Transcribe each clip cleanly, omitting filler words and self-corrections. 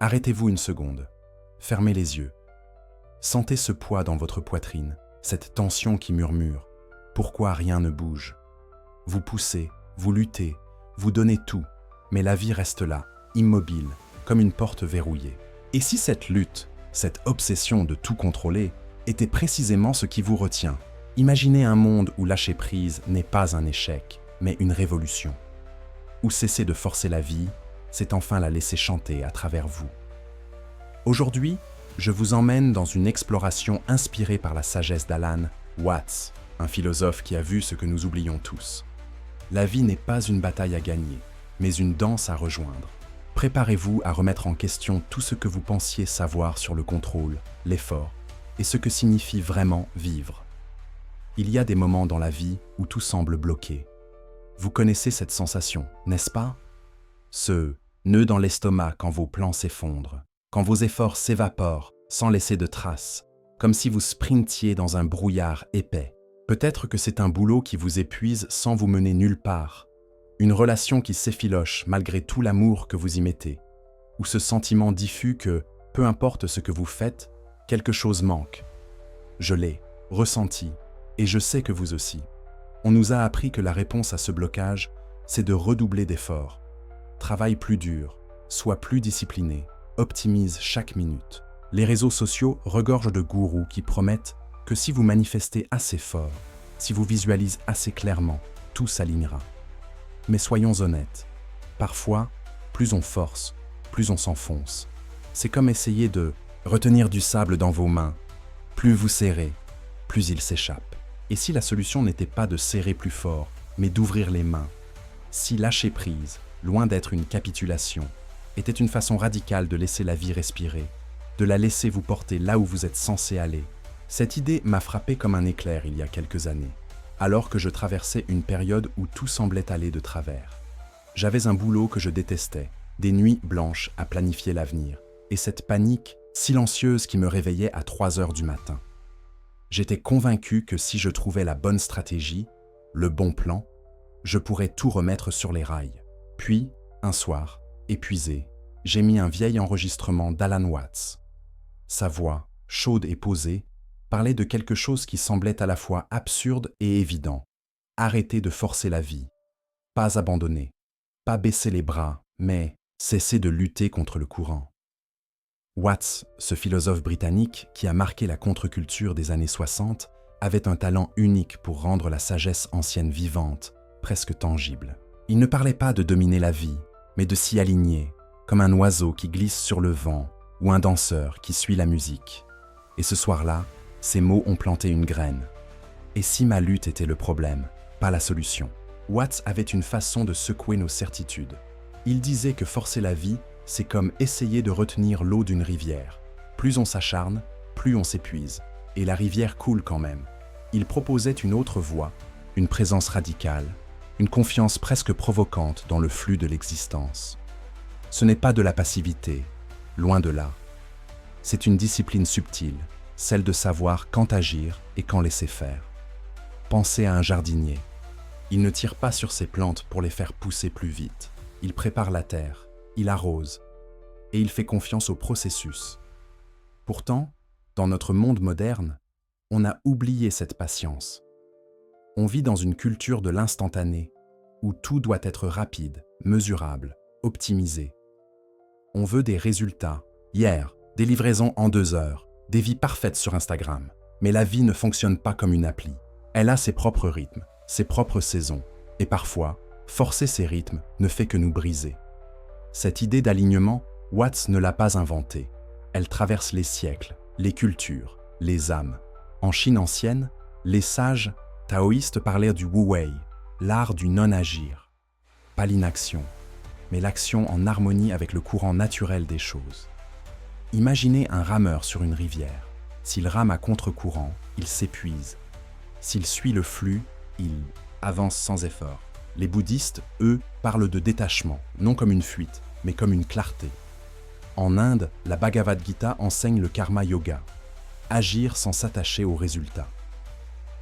Arrêtez-vous une seconde. Fermez les yeux. Sentez ce poids dans votre poitrine, cette tension qui murmure. Pourquoi rien ne bouge? Vous poussez, vous luttez, vous donnez tout, mais la vie reste là, immobile, comme une porte verrouillée. Et si cette lutte, cette obsession de tout contrôler, était précisément ce qui vous retient? Imaginez un monde où lâcher prise n'est pas un échec, mais une révolution. Où cesser de forcer la vie, c'est enfin la laisser chanter à travers vous. Aujourd'hui, je vous emmène dans une exploration inspirée par la sagesse d'Alan Watts, un philosophe qui a vu ce que nous oublions tous. La vie n'est pas une bataille à gagner, mais une danse à rejoindre. Préparez-vous à remettre en question tout ce que vous pensiez savoir sur le contrôle, l'effort, et ce que signifie vraiment vivre. Il y a des moments dans la vie où tout semble bloqué. Vous connaissez cette sensation, n'est-ce pas? Ce nœud dans l'estomac quand vos plans s'effondrent, quand vos efforts s'évaporent sans laisser de traces, comme si vous sprintiez dans un brouillard épais. Peut-être que c'est un boulot qui vous épuise sans vous mener nulle part, une relation qui s'effiloche malgré tout l'amour que vous y mettez, ou ce sentiment diffus que, peu importe ce que vous faites, quelque chose manque. Je l'ai ressenti, et je sais que vous aussi. On nous a appris que la réponse à ce blocage, c'est de redoubler d'efforts. Travaille plus dur, sois plus discipliné, optimise chaque minute. Les réseaux sociaux regorgent de gourous qui promettent que si vous manifestez assez fort, si vous visualisez assez clairement, tout s'alignera. Mais soyons honnêtes, parfois, plus on force, plus on s'enfonce. C'est comme essayer de retenir du sable dans vos mains. Plus vous serrez, plus il s'échappe. Et si la solution n'était pas de serrer plus fort, mais d'ouvrir les mains? Si lâcher prise, loin d'être une capitulation, était une façon radicale de laisser la vie respirer, de la laisser vous porter là où vous êtes censé aller? Cette idée m'a frappé comme un éclair il y a quelques années, alors que je traversais une période où tout semblait aller de travers. J'avais un boulot que je détestais, des nuits blanches à planifier l'avenir, et cette panique silencieuse qui me réveillait à 3 heures du matin. J'étais convaincu que si je trouvais la bonne stratégie, le bon plan, je pourrais tout remettre sur les rails. Puis, un soir, épuisé, j'ai mis un vieil enregistrement d'Alan Watts. Sa voix, chaude et posée, parlait de quelque chose qui semblait à la fois absurde et évident. Arrêter de forcer la vie. Pas abandonner. Pas baisser les bras, mais cesser de lutter contre le courant. Watts, ce philosophe britannique qui a marqué la contre-culture des années 60, avait un talent unique pour rendre la sagesse ancienne vivante, presque tangible. Il ne parlait pas de dominer la vie, mais de s'y aligner, comme un oiseau qui glisse sur le vent ou un danseur qui suit la musique. Et ce soir-là, ces mots ont planté une graine. Et si ma lutte était le problème, pas la solution? Watts avait une façon de secouer nos certitudes. Il disait que forcer la vie, c'est comme essayer de retenir l'eau d'une rivière. Plus on s'acharne, plus on s'épuise. Et la rivière coule quand même. Il proposait une autre voie, une présence radicale, une confiance presque provocante dans le flux de l'existence. Ce n'est pas de la passivité, loin de là. C'est une discipline subtile, celle de savoir quand agir et quand laisser faire. Pensez à un jardinier. Il ne tire pas sur ses plantes pour les faire pousser plus vite. Il prépare la terre, il arrose, et il fait confiance au processus. Pourtant, dans notre monde moderne, on a oublié cette patience. On vit dans une culture de l'instantané, où tout doit être rapide, mesurable, optimisé. On veut des résultats, hier, des livraisons en 2 heures, des vies parfaites sur Instagram. Mais la vie ne fonctionne pas comme une appli. Elle a ses propres rythmes, ses propres saisons, et parfois, forcer ces rythmes ne fait que nous briser. Cette idée d'alignement, Watts ne l'a pas inventée. Elle traverse les siècles, les cultures, les âmes. En Chine ancienne, les sages taoïstes parlaient du Wu Wei, l'art du non-agir. Pas l'inaction, mais l'action en harmonie avec le courant naturel des choses. Imaginez un rameur sur une rivière. S'il rame à contre-courant, il s'épuise. S'il suit le flux, il avance sans effort. Les bouddhistes, eux, parlent de détachement, non comme une fuite, mais comme une clarté. En Inde, la Bhagavad Gita enseigne le karma yoga, agir sans s'attacher aux résultats.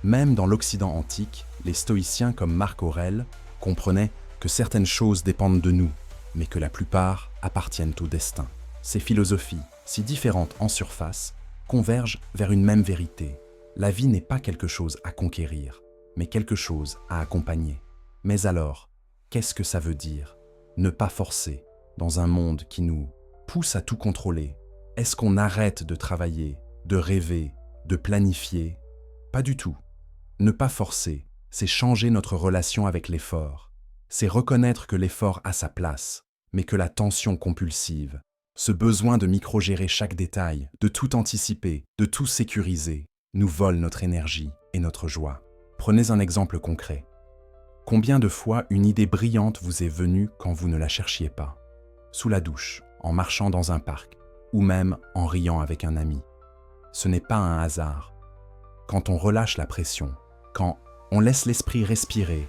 Même dans l'Occident antique, les stoïciens comme Marc Aurèle comprenaient que certaines choses dépendent de nous, mais que la plupart appartiennent au destin. Ces philosophies, si différentes en surface, convergent vers une même vérité. La vie n'est pas quelque chose à conquérir, mais quelque chose à accompagner. Mais alors, qu'est-ce que ça veut dire? Ne pas forcer, dans un monde qui nous pousse à tout contrôler. Est-ce qu'on arrête de travailler, de rêver, de planifier? Pas du tout. Ne pas forcer, c'est changer notre relation avec l'effort. C'est reconnaître que l'effort a sa place, mais que la tension compulsive, ce besoin de micro-gérer chaque détail, de tout anticiper, de tout sécuriser, nous vole notre énergie et notre joie. Prenez un exemple concret. Combien de fois une idée brillante vous est venue quand vous ne la cherchiez pas? Sous la douche, en marchant dans un parc, ou même en riant avec un ami. Ce n'est pas un hasard. Quand on relâche la pression, quand on laisse l'esprit respirer,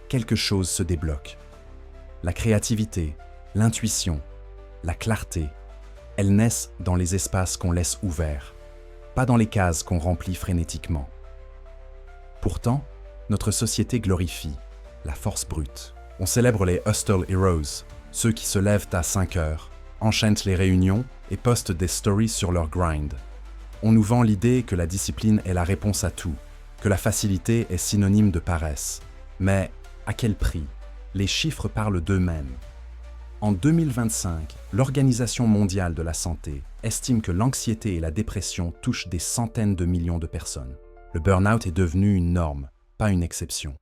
quelque chose se débloque. La créativité, l'intuition, la clarté, elles naissent dans les espaces qu'on laisse ouverts, pas dans les cases qu'on remplit frénétiquement. Pourtant, notre société glorifie la force brute. On célèbre les Hustle Heroes, ceux qui se lèvent à 5 heures, enchaînent les réunions et postent des stories sur leur grind. On nous vend l'idée que la discipline est la réponse à tout, que la facilité est synonyme de paresse. Mais à quel prix? Les chiffres parlent d'eux-mêmes. En 2025, l'Organisation mondiale de la santé estime que l'anxiété et la dépression touchent des centaines de millions de personnes. Le burn-out est devenu une norme, pas une exception.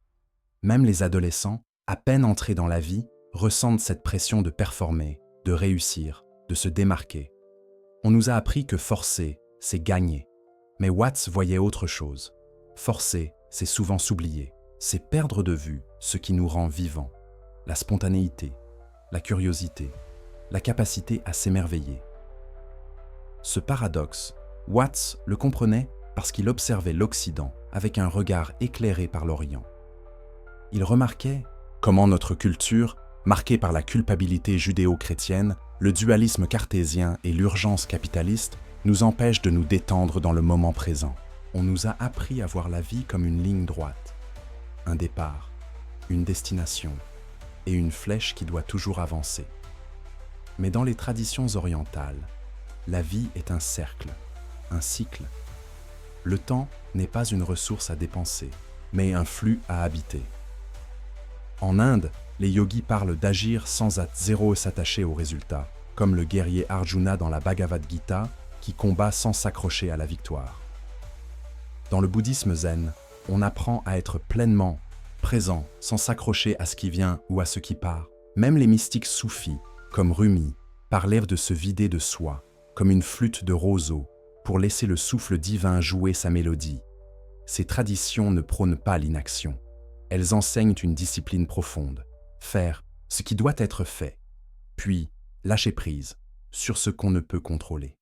Même les adolescents, à peine entrés dans la vie, ressentent cette pression de performer, de réussir, de se démarquer. On nous a appris que forcer, c'est gagner. Mais Watts voyait autre chose. Forcer, c'est souvent s'oublier. C'est perdre de vue ce qui nous rend vivants. La spontanéité, la curiosité, la capacité à s'émerveiller. Ce paradoxe, Watts le comprenait parce qu'il observait l'Occident avec un regard éclairé par l'Orient. Il remarquait comment notre culture, marquée par la culpabilité judéo-chrétienne, le dualisme cartésien et l'urgence capitaliste, nous empêche de nous détendre dans le moment présent. On nous a appris à voir la vie comme une ligne droite, un départ, une destination et une flèche qui doit toujours avancer. Mais dans les traditions orientales, la vie est un cercle, un cycle. Le temps n'est pas une ressource à dépenser, mais un flux à habiter. En Inde, les yogis parlent d'agir sans à zéro s'attacher aux résultats, comme le guerrier Arjuna dans la Bhagavad Gita qui combat sans s'accrocher à la victoire. Dans le bouddhisme zen, on apprend à être pleinement présent sans s'accrocher à ce qui vient ou à ce qui part. Même les mystiques soufis, comme Rumi, parlaient de se vider de soi, comme une flûte de roseau, pour laisser le souffle divin jouer sa mélodie. Ces traditions ne prônent pas l'inaction. Elles enseignent une discipline profonde, faire ce qui doit être fait, puis lâcher prise sur ce qu'on ne peut contrôler.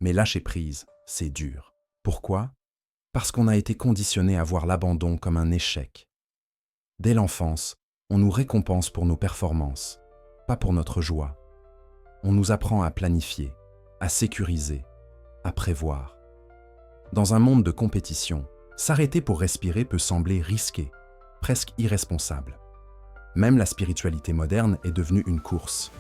Mais lâcher prise, c'est dur. Pourquoi? Parce qu'on a été conditionné à voir l'abandon comme un échec. Dès l'enfance, on nous récompense pour nos performances, pas pour notre joie. On nous apprend à planifier, à sécuriser, à prévoir. Dans un monde de compétition, s'arrêter pour respirer peut sembler risqué, presque irresponsable. Même la spiritualité moderne est devenue une course.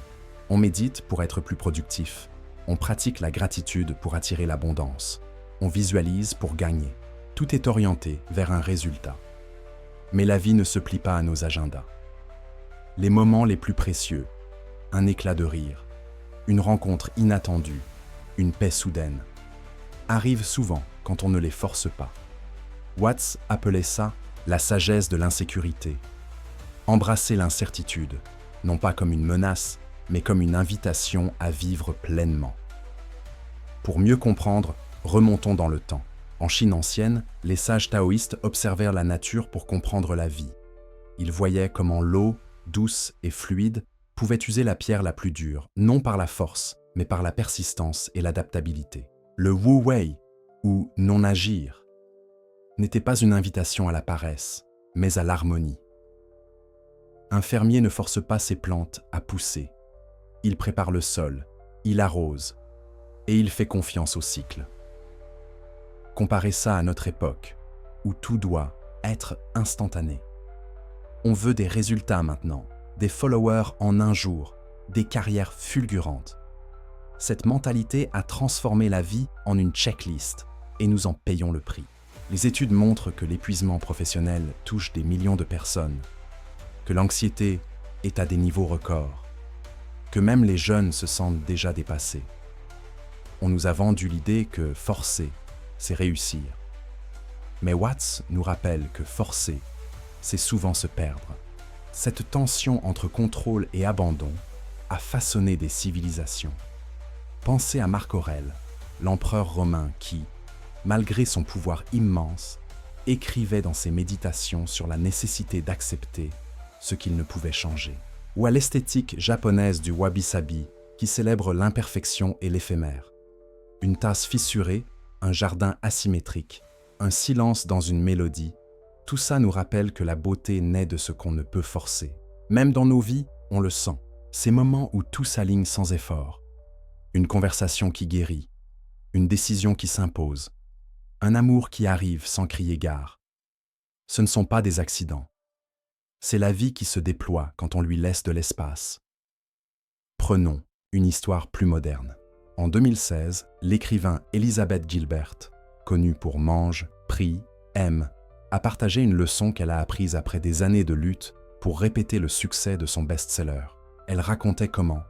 On médite pour être plus productif. On pratique la gratitude pour attirer l'abondance. On visualise pour gagner. Tout est orienté vers un résultat. Mais la vie ne se plie pas à nos agendas. Les moments les plus précieux, un éclat de rire, une rencontre inattendue, une paix soudaine, arrivent souvent quand on ne les force pas. Watts appelait ça la sagesse de l'insécurité. Embrasser l'incertitude, non pas comme une menace, mais comme une invitation à vivre pleinement. Pour mieux comprendre, remontons dans le temps. En Chine ancienne, les sages taoïstes observèrent la nature pour comprendre la vie. Ils voyaient comment l'eau, douce et fluide, pouvait user la pierre la plus dure, non par la force, mais par la persistance et l'adaptabilité. Le Wu Wei, ou non-agir, n'était pas une invitation à la paresse, mais à l'harmonie. Un fermier ne force pas ses plantes à pousser. Il prépare le sol, il arrose, et il fait confiance au cycle. Comparez ça à notre époque, où tout doit être instantané. On veut des résultats maintenant, des followers en un jour, des carrières fulgurantes. Cette mentalité a transformé la vie en une checklist et nous en payons le prix. Les études montrent que l'épuisement professionnel touche des millions de personnes, que l'anxiété est à des niveaux records, que même les jeunes se sentent déjà dépassés. On nous a vendu l'idée que forcer, c'est réussir. Mais Watts nous rappelle que forcer, c'est souvent se perdre. Cette tension entre contrôle et abandon a façonné des civilisations. Pensez à Marc Aurèle, l'empereur romain qui, malgré son pouvoir immense, écrivait dans ses méditations sur la nécessité d'accepter ce qu'il ne pouvait changer. Ou à l'esthétique japonaise du wabi-sabi qui célèbre l'imperfection et l'éphémère. Une tasse fissurée, un jardin asymétrique, un silence dans une mélodie, tout ça nous rappelle que la beauté naît de ce qu'on ne peut forcer. Même dans nos vies, on le sent. Ces moments où tout s'aligne sans effort. Une conversation qui guérit, une décision qui s'impose, un amour qui arrive sans crier gare. Ce ne sont pas des accidents. C'est la vie qui se déploie quand on lui laisse de l'espace. Prenons une histoire plus moderne. En 2016, l'écrivain Elizabeth Gilbert, connue pour Mange, Prie, Aime, a partagé une leçon qu'elle a apprise après des années de lutte pour répéter le succès de son best-seller. Elle racontait comment,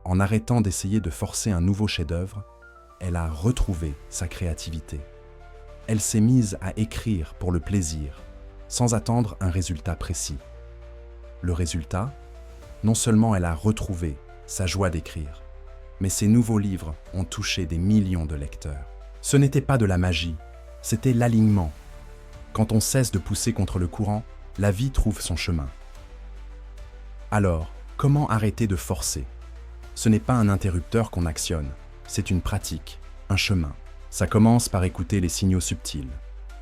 en arrêtant d'essayer de forcer un nouveau chef-d'œuvre, elle a retrouvé sa créativité. Elle s'est mise à écrire pour le plaisir, sans attendre un résultat précis. Le résultat, non seulement elle a retrouvé sa joie d'écrire, mais ses nouveaux livres ont touché des millions de lecteurs. Ce n'était pas de la magie, c'était l'alignement. Quand on cesse de pousser contre le courant, la vie trouve son chemin. Alors, comment arrêter de forcer ? Ce n'est pas un interrupteur qu'on actionne, c'est une pratique, un chemin. Ça commence par écouter les signaux subtils,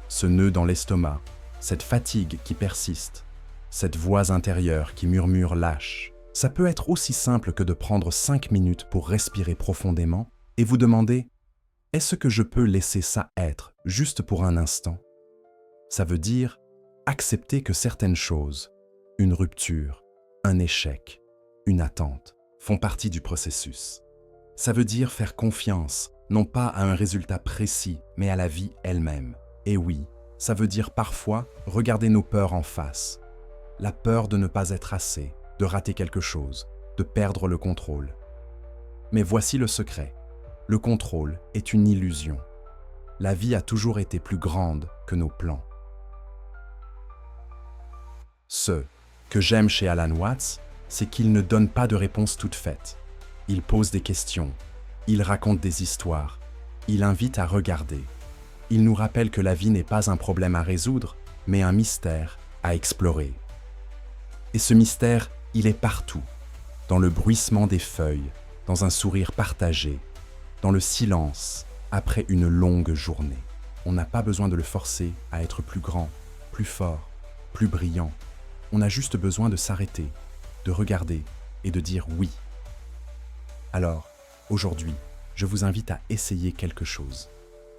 ce nœud dans l'estomac, cette fatigue qui persiste, cette voix intérieure qui murmure lâche. Ça peut être aussi simple que de prendre 5 minutes pour respirer profondément et vous demander « Est-ce que je peux laisser ça être, juste pour un instant ?» Ça veut dire accepter que certaines choses, une rupture, un échec, une attente, font partie du processus. Ça veut dire faire confiance, non pas à un résultat précis, mais à la vie elle-même. Et oui, ça veut dire parfois regarder nos peurs en face. La peur de ne pas être assez, de rater quelque chose, de perdre le contrôle. Mais voici le secret. Le contrôle est une illusion. La vie a toujours été plus grande que nos plans. Ce que j'aime chez Alan Watts, c'est qu'il ne donne pas de réponse toute faite. Il pose des questions, il raconte des histoires, il invite à regarder. Il nous rappelle que la vie n'est pas un problème à résoudre, mais un mystère à explorer. Et ce mystère, il est partout, dans le bruissement des feuilles, dans un sourire partagé, dans le silence, après une longue journée. On n'a pas besoin de le forcer à être plus grand, plus fort, plus brillant. On a juste besoin de s'arrêter, de regarder et de dire oui. Alors, aujourd'hui, je vous invite à essayer quelque chose.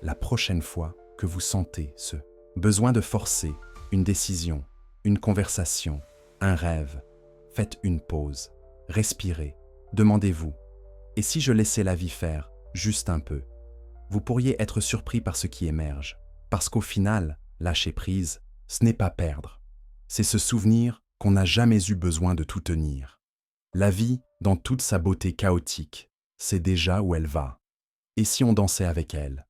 La prochaine fois que vous sentez ce besoin de forcer une décision, une conversation, un rêve, faites une pause, respirez, demandez-vous « Et si je laissais la vie faire, juste un peu ?» Vous pourriez être surpris par ce qui émerge, parce qu'au final, lâcher prise, ce n'est pas perdre. C'est se souvenir qu'on n'a jamais eu besoin de tout tenir. La vie, dans toute sa beauté chaotique, sait déjà où elle va. Et si on dansait avec elle ?